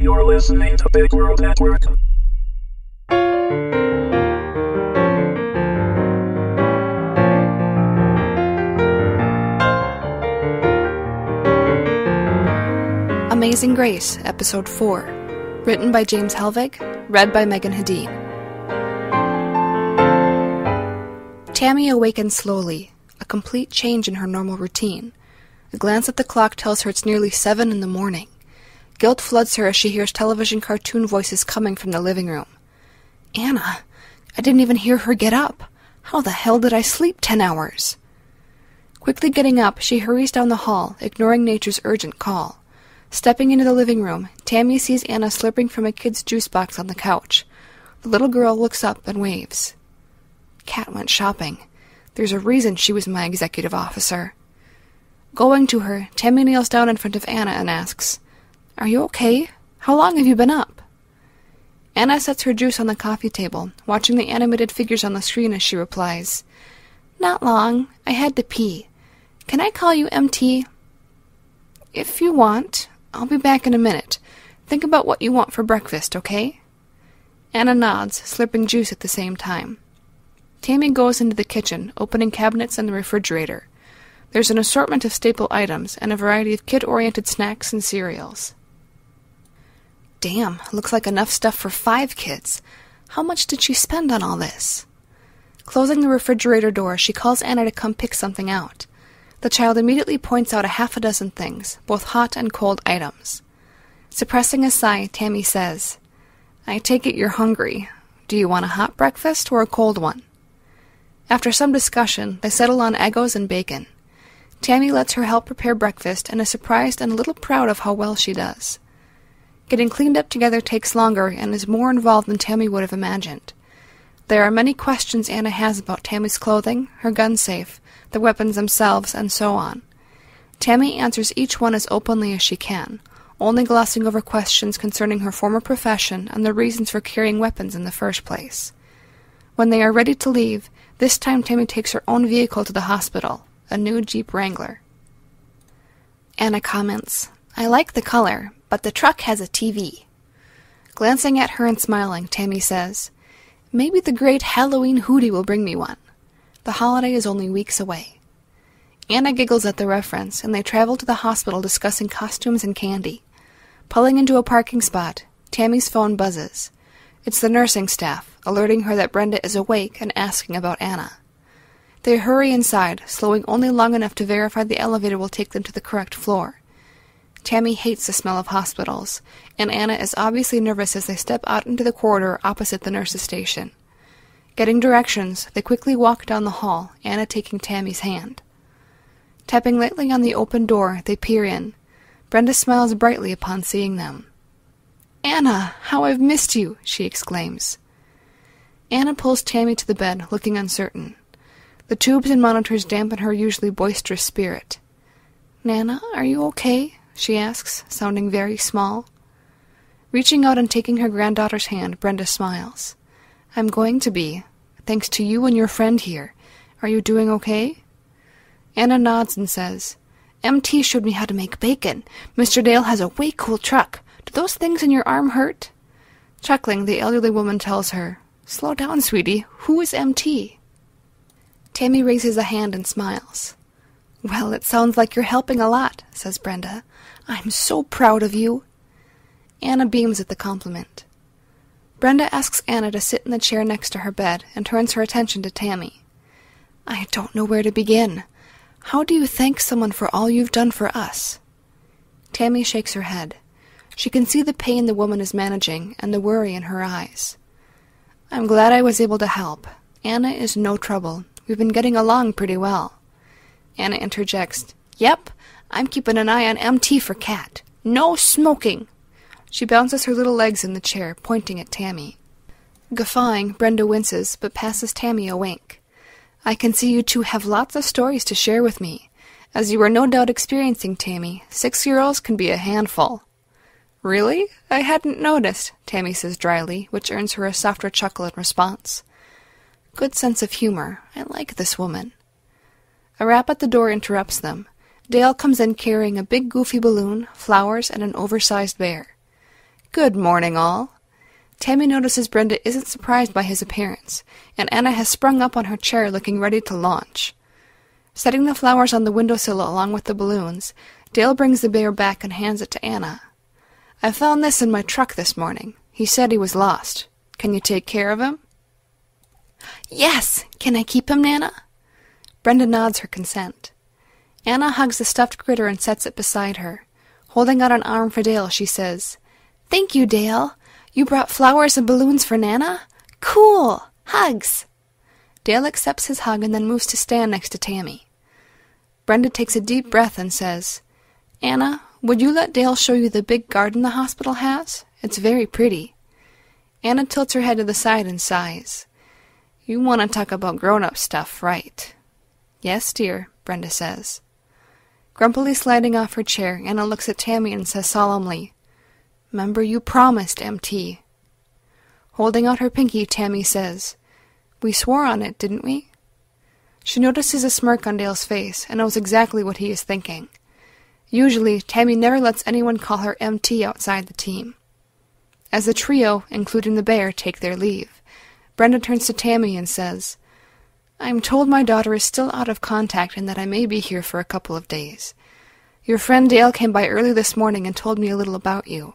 You're listening to Big World Network. Amazing Grace, Episode 4. Written by James Helvig, read by Megan Hedin. Tammy awakens slowly, a complete change in her normal routine. A glance at the clock tells her it's nearly 7 in the morning. Guilt floods her as she hears television cartoon voices coming from the living room. Anna, I didn't even hear her get up. How the hell did I sleep 10 hours? Quickly getting up, she hurries down the hall, ignoring Nature's urgent call. Stepping into the living room, Tammy sees Anna slurping from a kid's juice box on the couch. The little girl looks up and waves. Kat went shopping. There's a reason she was my executive officer. Going to her, Tammy kneels down in front of Anna and asks, "Are you okay? How long have you been up?" Anna sets her juice on the coffee table, watching the animated figures on the screen as she replies, "Not long. I had to pee. Can I call you MT?" "If you want. I'll be back in a minute. Think about what you want for breakfast, okay?" Anna nods, slurping juice at the same time. Tammy goes into the kitchen, opening cabinets and the refrigerator. There's an assortment of staple items and a variety of kid-oriented snacks and cereals. Damn, looks like enough stuff for 5 kids. How much did she spend on all this? Closing the refrigerator door, she calls Anna to come pick something out. The child immediately points out a half a dozen things, both hot and cold items. Suppressing a sigh, Tammy says, "I take it you're hungry. Do you want a hot breakfast or a cold one?" After some discussion, they settle on Eggos and bacon. Tammy lets her help prepare breakfast and is surprised and a little proud of how well she does. Getting cleaned up together takes longer and is more involved than Tammy would have imagined. There are many questions Anna has about Tammy's clothing, her gun safe, the weapons themselves, and so on. Tammy answers each one as openly as she can, only glossing over questions concerning her former profession and the reasons for carrying weapons in the first place. When they are ready to leave, this time Tammy takes her own vehicle to the hospital, a new Jeep Wrangler. Anna comments, "I like the color, but the truck has a TV." Glancing at her and smiling, Tammy says, "Maybe the great Halloween hootie will bring me one. The holiday is only weeks away." Anna giggles at the reference, and they travel to the hospital discussing costumes and candy. Pulling into a parking spot, Tammy's phone buzzes. It's the nursing staff, alerting her that Brenda is awake and asking about Anna. They hurry inside, slowing only long enough to verify the elevator will take them to the correct floor. Tammy hates the smell of hospitals, and Anna is obviously nervous as they step out into the corridor opposite the nurse's station. Getting directions, they quickly walk down the hall, Anna taking Tammy's hand. Tapping lightly on the open door, they peer in. Brenda smiles brightly upon seeing them. "Anna, how I've missed you!" she exclaims. Anna pulls Tammy to the bed, looking uncertain. The tubes and monitors dampen her usually boisterous spirit. "Nana, are you okay?" she asks, sounding very small. Reaching out and taking her granddaughter's hand, Brenda smiles. "I'm going to be, thanks to you and your friend here. Are you doing okay?" Anna nods and says, "MT showed me how to make bacon. Mr. Dale has a way cool truck. Do those things in your arm hurt?" Chuckling, the elderly woman tells her, "Slow down, sweetie. Who is MT?" Tammy raises a hand and smiles. "Well, it sounds like you're helping a lot," says Brenda. "I'm so proud of you." Anna beams at the compliment. Brenda asks Anna to sit in the chair next to her bed and turns her attention to Tammy. "I don't know where to begin. How do you thank someone for all you've done for us?" Tammy shakes her head. She can see the pain the woman is managing and the worry in her eyes. "I'm glad I was able to help. Anna is no trouble. We've been getting along pretty well." Anna interjects, "Yep, I'm keeping an eye on MT for Kat. No smoking!" She bounces her little legs in the chair, pointing at Tammy. Guffawing, Brenda winces, but passes Tammy a wink. "I can see you two have lots of stories to share with me. As you are no doubt experiencing, Tammy, 6-year-olds can be a handful." "Really? I hadn't noticed," Tammy says dryly, which earns her a softer chuckle in response. Good sense of humor. I like this woman. A rap at the door interrupts them. Dale comes in carrying a big goofy balloon, flowers, and an oversized bear. Good morning, all. Tammy notices Brenda isn't surprised by his appearance, and Anna has sprung up on her chair looking ready to launch. Setting the flowers on the windowsill along with the balloons, Dale brings the bear back and hands it to Anna. I found this in my truck this morning. He said he was lost. Can you take care of him? Yes! Can I keep him, Nana? Brenda nods her consent. Anna hugs the stuffed critter and sets it beside her. Holding out an arm for Dale, she says, Thank you, Dale. You brought flowers and balloons for Nana? Cool! Hugs! Dale accepts his hug and then moves to stand next to Tammy. Brenda takes a deep breath and says, Anna, would you let Dale show you the big garden the hospital has? It's very pretty. Anna tilts her head to the side and sighs. You want to talk about grown-up stuff, right? Yes, dear, Brenda says. Grumpily sliding off her chair, Anna looks at Tammy and says solemnly, Remember you promised, MT. Holding out her pinky, Tammy says, We swore on it, didn't we? She notices a smirk on Dale's face and knows exactly what he is thinking. Usually, Tammy never lets anyone call her MT outside the team. As the trio, including the bear, take their leave, Brenda turns to Tammy and says, I'm told my daughter is still out of contact and that I may be here for a couple of days. Your friend Dale came by early this morning and told me a little about you.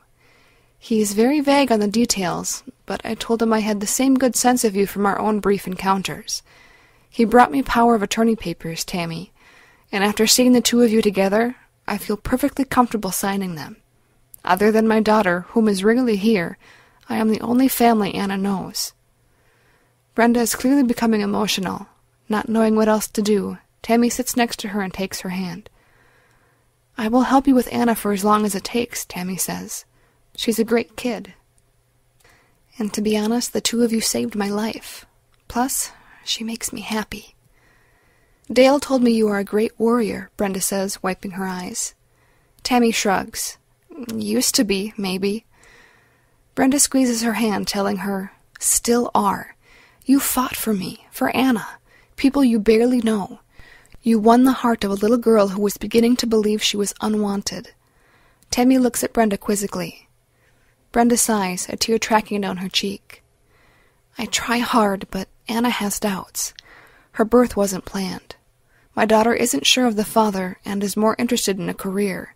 He is very vague on the details, but I told him I had the same good sense of you from our own brief encounters. He brought me power of attorney papers, Tammy, and after seeing the two of you together, I feel perfectly comfortable signing them. Other than my daughter, whom is regularly here, I am the only family Anna knows. Brenda is clearly becoming emotional. Not knowing what else to do, Tammy sits next to her and takes her hand. I will help you with Anna for as long as it takes, Tammy says. She's a great kid. And to be honest, the two of you saved my life. Plus, she makes me happy. Dale told me you are a great warrior, Brenda says, wiping her eyes. Tammy shrugs. Used to be, maybe. Brenda squeezes her hand, telling her, Still are. You fought for me, for Anna, people you barely know. You won the heart of a little girl who was beginning to believe she was unwanted. Tammy looks at Brenda quizzically. Brenda sighs, a tear tracking down her cheek. I try hard, but Anna has doubts. Her birth wasn't planned. My daughter isn't sure of the father and is more interested in a career.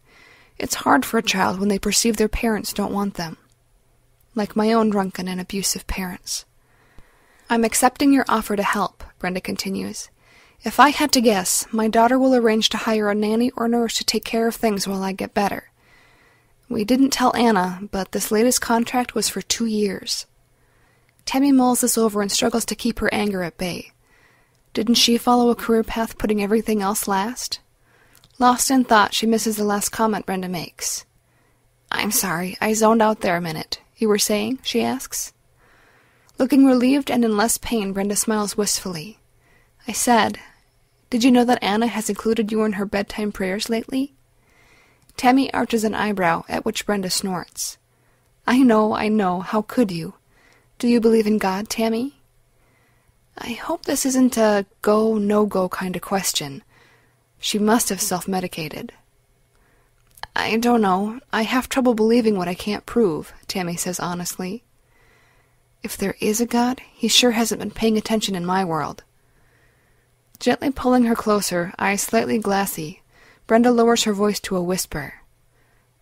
It's hard for a child when they perceive their parents don't want them. Like my own drunken and abusive parents. I'm accepting your offer to help, Brenda continues. If I had to guess, my daughter will arrange to hire a nanny or nurse to take care of things while I get better. We didn't tell Anna, but this latest contract was for 2 years. Tammy mulls this over and struggles to keep her anger at bay. Didn't she follow a career path putting everything else last? Lost in thought, she misses the last comment Brenda makes. I'm sorry, I zoned out there a minute. You were saying? She asks. Looking relieved and in less pain, Brenda smiles wistfully. I said, Did you know that Anna has included you in her bedtime prayers lately? Tammy arches an eyebrow, at which Brenda snorts. I know, how could you? Do you believe in God, Tammy? I hope this isn't a go, no-go kind of question. She must have self-medicated. I don't know. I have trouble believing what I can't prove, Tammy says honestly. If there is a God, he sure hasn't been paying attention in my world. Gently pulling her closer, eyes slightly glassy, Brenda lowers her voice to a whisper.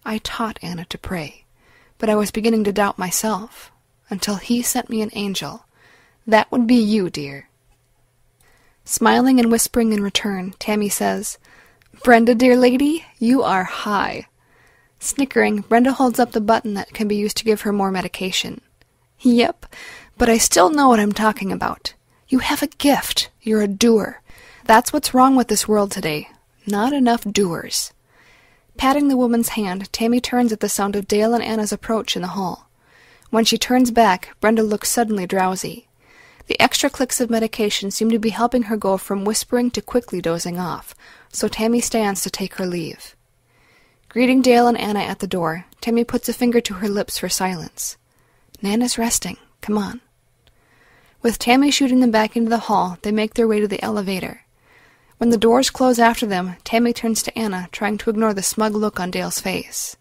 I taught Anna to pray, but I was beginning to doubt myself, until he sent me an angel. That would be you, dear. Smiling and whispering in return, Tammy says, Brenda, dear lady, you are high. Snickering, Brenda holds up the button that can be used to give her more medication. Yep, but I still know what I'm talking about. You have a gift. You're a doer. That's what's wrong with this world today. Not enough doers. Patting the woman's hand, Tammy turns at the sound of Dale and Anna's approach in the hall. When she turns back, Brenda looks suddenly drowsy. The extra clicks of medication seem to be helping her go from whispering to quickly dozing off, so Tammy stands to take her leave. Greeting Dale and Anna at the door, Tammy puts a finger to her lips for silence. Nana's resting. Come on. With Tammy shooting them back into the hall, they make their way to the elevator. When the doors close after them, Tammy turns to Anna, trying to ignore the smug look on Dale's face.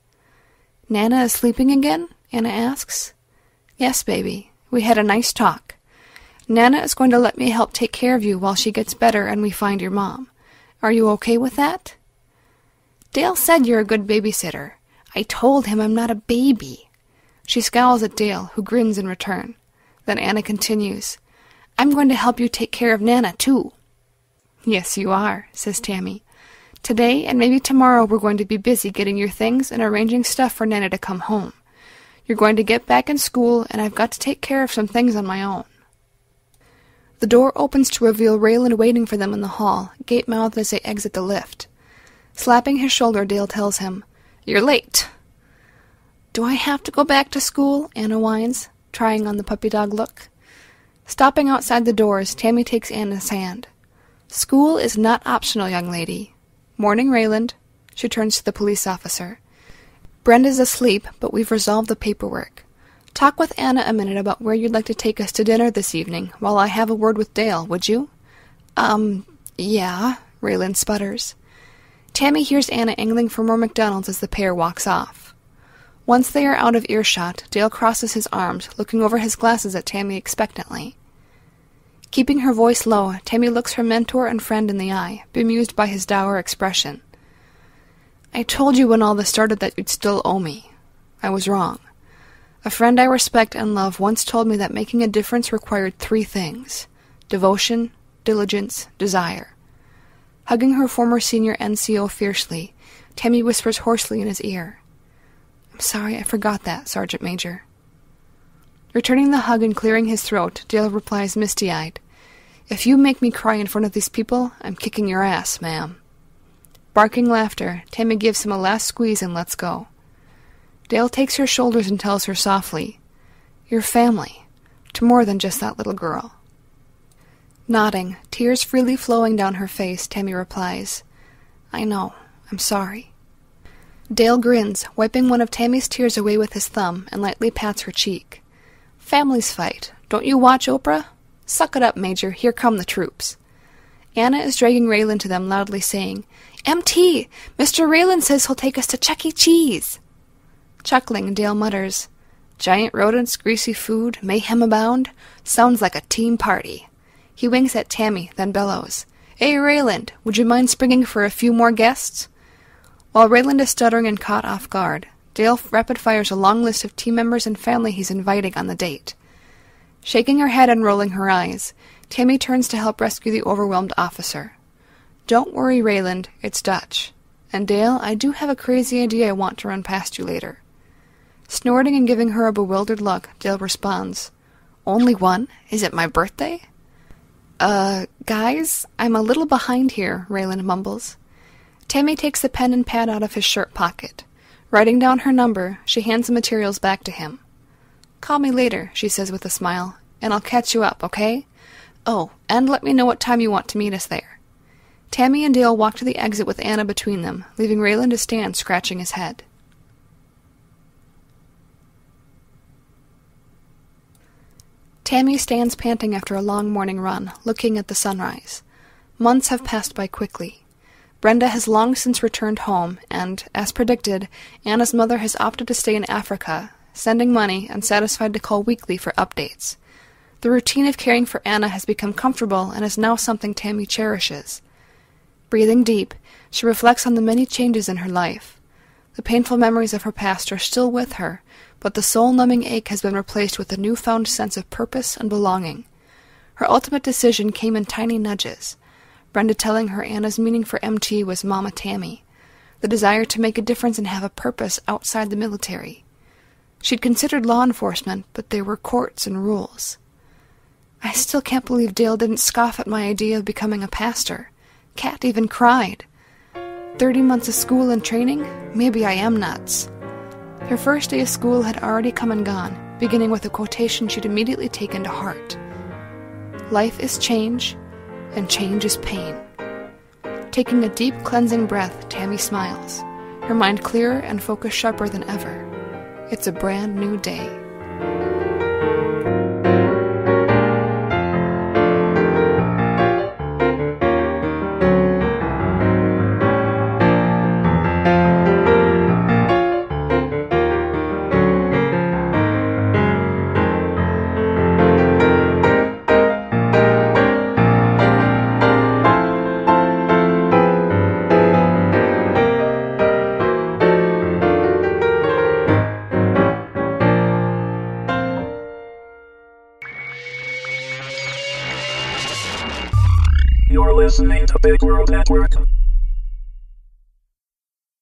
Nana is sleeping again? Anna asks. Yes, baby. We had a nice talk. Nana is going to let me help take care of you while she gets better and we find your mom. Are you okay with that? Dale said you're a good babysitter. I told him I'm not a baby. She scowls at Dale, who grins in return. Then Anna continues, I'm going to help you take care of Nana, too. Yes, you are, says Tammy. Today and maybe tomorrow we're going to be busy getting your things and arranging stuff for Nana to come home. You're going to get back in school, and I've got to take care of some things on my own. The door opens to reveal Raylan waiting for them in the hall, gape-mouthed as they exit the lift. Slapping his shoulder, Dale tells him, You're late. Do I have to go back to school? Anna whines, trying on the puppy dog look. Stopping outside the doors, Tammy takes Anna's hand. School is not optional, young lady. Morning, Raylan. She turns to the police officer. Brenda's asleep, but we've resolved the paperwork. Talk with Anna a minute about where you'd like to take us to dinner this evening, while I have a word with Dale, would you? Yeah, Raylan sputters. Tammy hears Anna angling for more McDonald's as the pair walks off. Once they are out of earshot, Dale crosses his arms, looking over his glasses at Tammy expectantly. Keeping her voice low, Tammy looks her mentor and friend in the eye, bemused by his dour expression. I told you when all this started that you'd still owe me. I was wrong. A friend I respect and love once told me that making a difference required 3 things: devotion, diligence, desire. Hugging her former senior NCO fiercely, Tammy whispers hoarsely in his ear. I'm sorry, I forgot that, Sergeant Major. Returning the hug and clearing his throat, Dale replies misty-eyed, If you make me cry in front of these people, I'm kicking your ass, ma'am. Barking laughter, Tammy gives him a last squeeze and lets go. Dale takes her shoulders and tells her softly, You're family, to more than just that little girl. Nodding, tears freely flowing down her face, Tammy replies, I know, I'm sorry. Dale grins, wiping one of Tammy's tears away with his thumb, and lightly pats her cheek. Families fight. Don't you watch Oprah? Suck it up, Major, here come the troops. Anna is dragging Raylan to them, loudly saying, MT! Mr. Raylan says he'll take us to Chuck E. Cheese! Chuckling, Dale mutters, Giant rodents, greasy food, mayhem abound? Sounds like a team party. He winks at Tammy, then bellows, Hey, Raylan, would you mind springing for a few more guests? While Raylan is stuttering and caught off guard, Dale rapid-fires a long list of team members and family he's inviting on the date. Shaking her head and rolling her eyes, Tammy turns to help rescue the overwhelmed officer. Don't worry, Raylan, it's Dutch. And Dale, I do have a crazy idea I want to run past you later. Snorting and giving her a bewildered look, Dale responds, Only one? Is it my birthday? Guys, I'm a little behind here, Raylan mumbles. Tammy takes the pen and pad out of his shirt pocket. Writing down her number, she hands the materials back to him. Call me later, she says with a smile, and I'll catch you up, okay? Oh, and let me know what time you want to meet us there. Tammy and Dale walk to the exit with Anna between them, leaving Raylan to stand scratching his head. Tammy stands panting after a long morning run, looking at the sunrise. Months have passed by quickly. Brenda has long since returned home, and, as predicted, Anna's mother has opted to stay in Africa, sending money and satisfied to call weekly for updates. The routine of caring for Anna has become comfortable and is now something Tammy cherishes. Breathing deep, she reflects on the many changes in her life. The painful memories of her past are still with her, but the soul-numbing ache has been replaced with a newfound sense of purpose and belonging. Her ultimate decision came in tiny nudges. Brenda telling her Anna's meaning for MT was Mama Tammy, the desire to make a difference and have a purpose outside the military. She'd considered law enforcement, but there were courts and rules. I still can't believe Dale didn't scoff at my idea of becoming a pastor. Kat even cried. 30 months of school and training? Maybe I am nuts. Her first day of school had already come and gone, beginning with a quotation she'd immediately taken to heart. Life is change, and change is pain. Taking a deep, cleansing breath, Tammy smiles, her mind clearer and focus sharper than ever. It's a brand new day. You're listening to Big World Network.